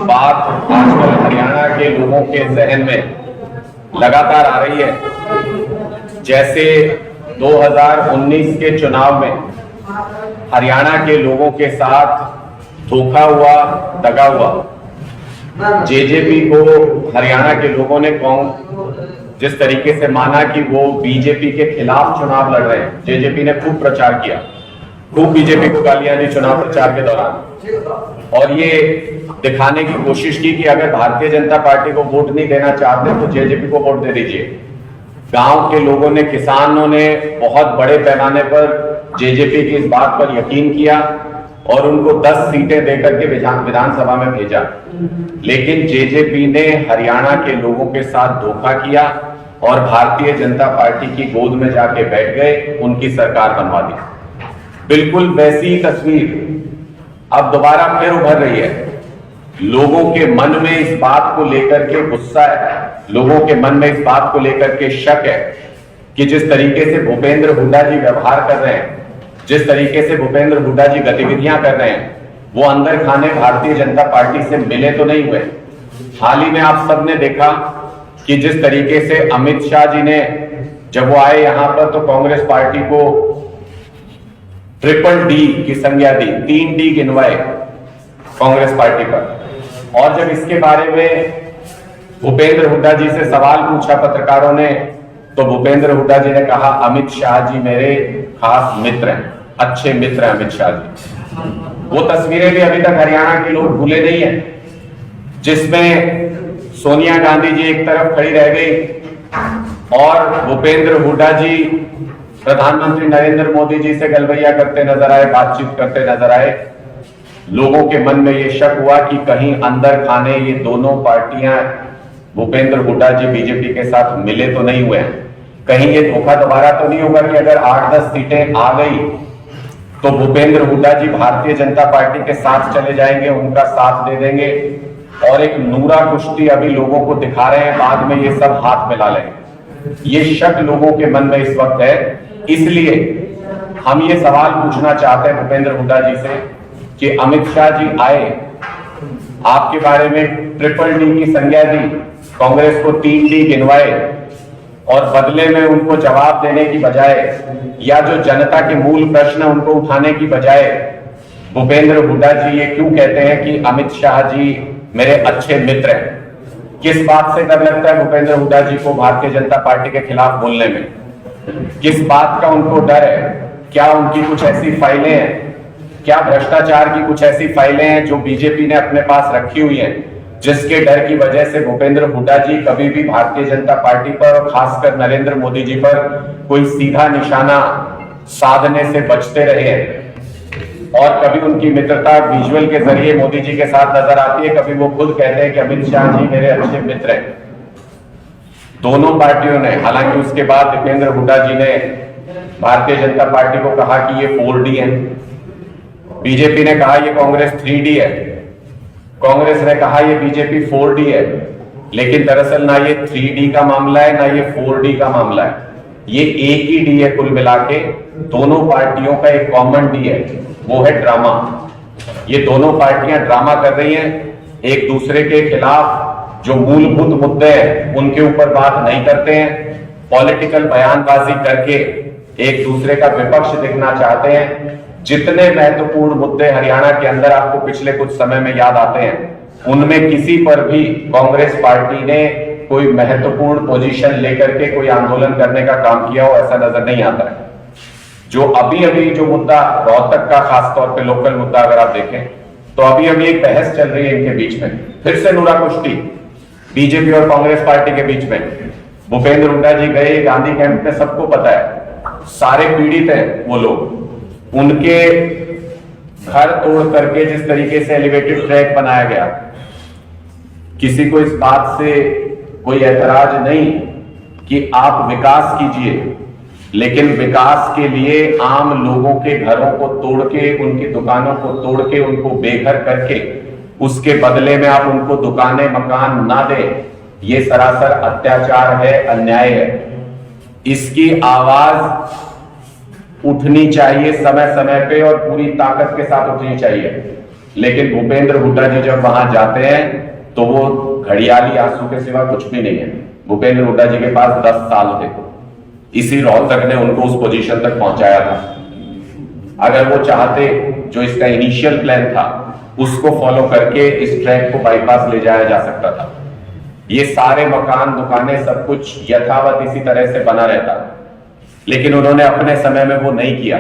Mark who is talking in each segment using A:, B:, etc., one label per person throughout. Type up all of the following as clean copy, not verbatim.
A: बात आजकल हरियाणा के लोगों के जहन में लगातार आ रही है। जैसे 2019 के चुनाव में हरियाणा के लोगों के साथ धोखा हुआ, दगा हुआ। जेजेपी को हरियाणा के लोगों ने जिस तरीके से माना कि वो बीजेपी के खिलाफ चुनाव लड़ रहे हैं। जेजेपी ने खूब प्रचार किया, खूब बीजेपी को गालियां दी चुनाव प्रचार के दौरान, और ये दिखाने की कोशिश की कि अगर भारतीय जनता पार्टी को वोट नहीं देना चाहते तो जेजेपी को वोट दे दीजिए। गांव के लोगों ने, किसानों ने बहुत बड़े पैमाने पर जेजेपी की इस बात पर यकीन किया और उनको 10 सीटें देकर के विधानसभा में भेजा। लेकिन जेजेपी ने हरियाणा के लोगों के साथ धोखा किया और भारतीय जनता पार्टी की गोद में जाके बैठ गए, उनकी सरकार बनवा दी। बिल्कुल वैसी तस्वीर अब दोबारा फिर उभर रही है। लोगों के मन में इस बात को लेकर के गुस्सा है, लोगों के मन में इस बात को लेकर के शक है कि जिस तरीके से भूपेंद्र हुड्डा जी व्यवहार कर रहे हैं, जिस तरीके से भूपेंद्र हुड्डा जी गतिविधियां कर रहे हैं, वो अंदर खाने भारतीय जनता पार्टी से मिले तो नहीं हुए। हाल ही में आप सबने देखा कि जिस तरीके से अमित शाह जी ने जब वो आए यहां पर तो कांग्रेस पार्टी को ट्रिपल डी की संज्ञा दी, 3 डी गिनवाए कांग्रेस पार्टी पर। और जब इसके बारे में भूपेंद्र हुड्डा जी से सवाल पूछा पत्रकारों ने, तो भूपेंद्र हुड्डा जी ने कहा अमित शाह जी मेरे खास मित्र हैं, अच्छे मित्र हैं अमित शाह जी। वो तस्वीरें भी अभी तक हरियाणा के लोग भूले नहीं है, जिसमें सोनिया गांधी जी एक तरफ खड़ी रह गई और भूपेंद्र हुड्डा जी प्रधानमंत्री नरेंद्र मोदी जी से गलबैया करते नजर आए, बातचीत करते नजर आए। लोगों के मन में यह शक हुआ कि कहीं अंदर खाने ये दोनों पार्टियां, भूपेंद्र हुड्डा जी बीजेपी के साथ मिले तो नहीं हुए हैं। कहीं ये धोखा दोबारा तो नहीं होगा कि अगर 8-10 सीटें आ गई तो भूपेंद्र हुड्डा जी भारतीय जनता पार्टी के साथ चले जाएंगे, उनका साथ दे देंगे और एक नूरा कुश्ती अभी लोगों को दिखा रहे हैं, बाद में ये सब हाथ मिला लेंगे। ये शक लोगों के मन में इस वक्त है। इसलिए हम ये सवाल पूछना चाहते हैं भूपेंद्र हुड्डा जी से कि अमित शाह जी आए, आपके बारे में ट्रिपल डी की संज्ञा दी, कांग्रेस को 3 डी गिनवाए और बदले में उनको जवाब देने की बजाय या जो जनता के मूल प्रश्न उनको उठाने की बजाय भूपेंद्र हुड्डा जी ये क्यों कहते हैं कि अमित शाह जी मेरे अच्छे मित्र हैं? किस बात से डर लगता है भूपेंद्र हुड्डा जी को भारतीय जनता पार्टी के खिलाफ बोलने में? किस बात का उनको डर है? क्या उनकी कुछ ऐसी फाइलें हैं, क्या भ्रष्टाचार की कुछ ऐसी फाइलें हैं जो बीजेपी ने अपने पास रखी हुई हैं, जिसके डर की वजह से भूपेंद्र हुड्डा जी कभी भी भारतीय जनता पार्टी पर और खासकर नरेंद्र मोदी जी पर कोई सीधा निशाना साधने से बचते रहे हैं? और कभी उनकी मित्रता विजुअल के जरिए मोदी जी के साथ नजर आती है, कभी वो खुद कहते हैं कि अमित शाह जी मेरे अच्छे मित्र हैं। दोनों पार्टियों ने, हालांकि उसके बाद भूपेंद्र हुड्डा जी ने भारतीय जनता पार्टी को कहा कि ये 4D है, बीजेपी ने कहा ये कांग्रेस 3D है, कांग्रेस ने कहा ये बीजेपी 4D है। लेकिन दरअसल ना ये 3D का मामला है, ना ये 4D का मामला है, ये एक ही डी है। कुल मिला के दोनों पार्टियों का एक कॉमन डी है, वो है ड्रामा। ये दोनों पार्टियां ड्रामा कर रही हैं, एक दूसरे के खिलाफ जो मूलभूत मुद्दे हैं उनके ऊपर बात नहीं करते हैं, पॉलिटिकल बयानबाजी करके एक दूसरे का विपक्ष दिखना चाहते हैं। जितने महत्वपूर्ण मुद्दे हरियाणा के अंदर आपको पिछले कुछ समय में याद आते हैं, उनमें किसी पर भी कांग्रेस पार्टी ने कोई महत्वपूर्ण पोजीशन लेकर के कोई आंदोलन करने का काम किया हो, ऐसा नजर नहीं आता है। जो अभी जो मुद्दा रोहतक का, खासतौर पे लोकल मुद्दा अगर आप देखें तो अभी एक बहस चल रही है इनके बीच में, फिर से नूरा कुश्ती बीजेपी और कांग्रेस पार्टी के बीच में। भूपेंद्र हुड्डा जी गए गांधी कैंप में, सबको पता है, सारे पीड़ित हैं वो लोग। उनके घर तोड़ करके जिस तरीके से एलिवेटेड ट्रैक बनाया गया, किसी को इस बात से कोई ऐतराज नहीं कि आप विकास कीजिए, लेकिन विकास के लिए आम लोगों के घरों को तोड़ के, उनकी दुकानों को तोड़ के, उनको बेघर करके उसके बदले में आप उनको दुकानें, मकान ना दें, ये सरासर अत्याचार है, अन्याय है। इसकी आवाज उठनी चाहिए समय समय पे और पूरी ताकत के साथ उठनी चाहिए। लेकिन भूपेंद्र हुड्डा जी जब वहां जाते हैं तो वो घड़ियाली आंसू के सिवा कुछ भी नहीं है। भूपेंद्र हुड्डा जी के पास 10 साल थे, इसी रोहतक ने उनको उस पोजीशन तक पहुंचाया था। अगर वो चाहते, जो इसका इनिशियल प्लान था, उसको फॉलो करके इस ट्रैक को बाईपास ले जाया जा सकता था। ये सारे मकान, दुकानें, सब कुछ यथावत इसी तरह से बना रहता, लेकिन उन्होंने अपने समय में वो नहीं किया।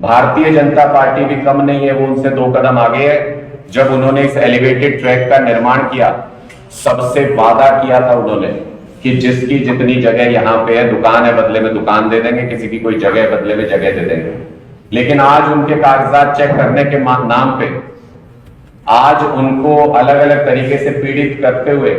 A: भारतीय जनता पार्टी भी कम नहीं है, वो उनसे 2 कदम आगे है। जब उन्होंने इस एलिवेटेड ट्रैक का निर्माण किया, सबसे वादा किया था उन्होंने कि जिसकी जितनी जगह यहां पे है, दुकान है, बदले में दुकान दे देंगे, किसी की कोई जगह बदले में जगह दे देंगे। लेकिन आज उनके कागजात चेक करने के नाम पे आज उनको अलग अलग तरीके से पीड़ित करते हुए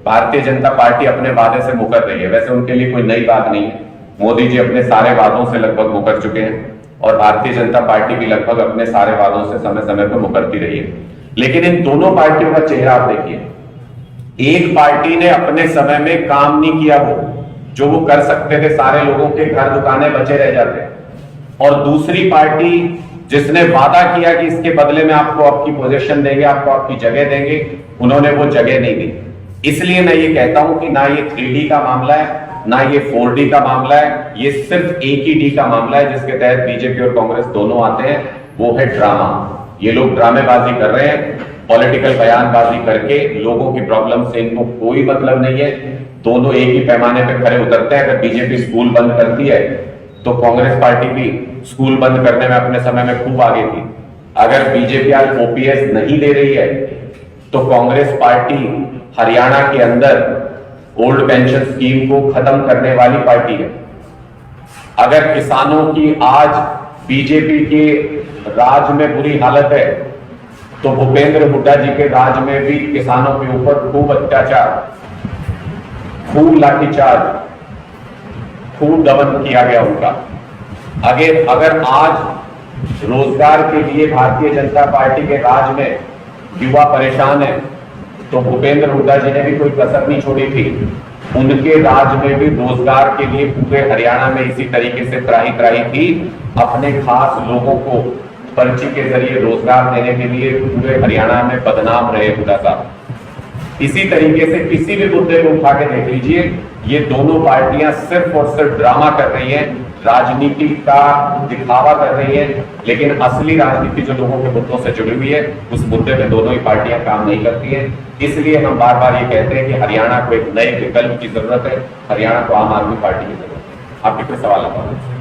A: भारतीय जनता पार्टी अपने वादे से मुकर रही है। वैसे उनके लिए कोई नई बात नहीं है, मोदी जी अपने सारे वादों से लगभग मुकर चुके हैं और भारतीय जनता पार्टी भी लगभग अपने सारे वादों से समय समय पर मुकरती रही है। लेकिन इन दोनों पार्टियों का चेहरा आप देखिए, एक पार्टी ने अपने समय में काम नहीं किया वो जो वो कर सकते थे, सारे लोगों के घर दुकानें बचे रह जाते, और दूसरी पार्टी जिसने वादा किया कि इसके बदले में आपको आपकी पोजीशन देंगे, आपको आपकी जगह देंगे, उन्होंने वो जगह नहीं दी। इसलिए मैं ये कहता हूं कि ना ये 3D का मामला है, ना ये 4D का मामला है, ये सिर्फ एक ही डी का मामला है जिसके तहत बीजेपी और कांग्रेस दोनों आते हैं, वो है ड्रामा। ये लोग ड्रामेबाजी कर रहे हैं, पॉलिटिकल बयानबाजी करके। लोगों की प्रॉब्लम से इनको कोई मतलब नहीं है, दोनों एक ही पैमाने पर खड़े उतरते हैं। अगर बीजेपी स्कूल बंद करती है तो कांग्रेस पार्टी भी स्कूल बंद करने में अपने समय में खूब आगे थी। अगर बीजेपी आज ओपीएस नहीं दे रही है तो कांग्रेस पार्टी हरियाणा के अंदर ओल्ड पेंशन स्कीम को खत्म करने वाली पार्टी है। अगर किसानों की आज बीजेपी के राज में बुरी हालत है तो भूपेंद्र हुड्डा जी के राज में भी किसानों के ऊपर खूब अत्याचार, खूब लाठीचार्ज, खूब दमन किया गया उनका। अगर आज रोजगार के लिए भारतीय जनता पार्टी के राज में युवा परेशान है तो भूपेंद्र हुड्डा जी ने भी कोई कसर नहीं छोड़ी थी। उनके राज में भी रोजगार के लिए पूरे हरियाणा में इसी तरीके से त्राही थी, अपने खास लोगों को पर्ची के जरिए रोजगार देने के लिए पूरे हरियाणा में बदनाम रहे हुड्डा साहब। इसी तरीके से किसी भी मुद्दे को उठा के देख लीजिए, ये दोनों पार्टियां सिर्फ और सिर्फ ड्रामा कर रही हैं, राजनीति का दिखावा कर रही है, लेकिन असली राजनीति जो लोगों के मुद्दों से जुड़ी हुई है, उस मुद्दे में दोनों ही पार्टियां काम नहीं करती हैं। इसलिए हम बार बार ये कहते हैं कि हरियाणा को एक नए विकल्प की जरूरत है, हरियाणा को आम आदमी पार्टी की जरूरत है। आपके कोई सवाल आता है?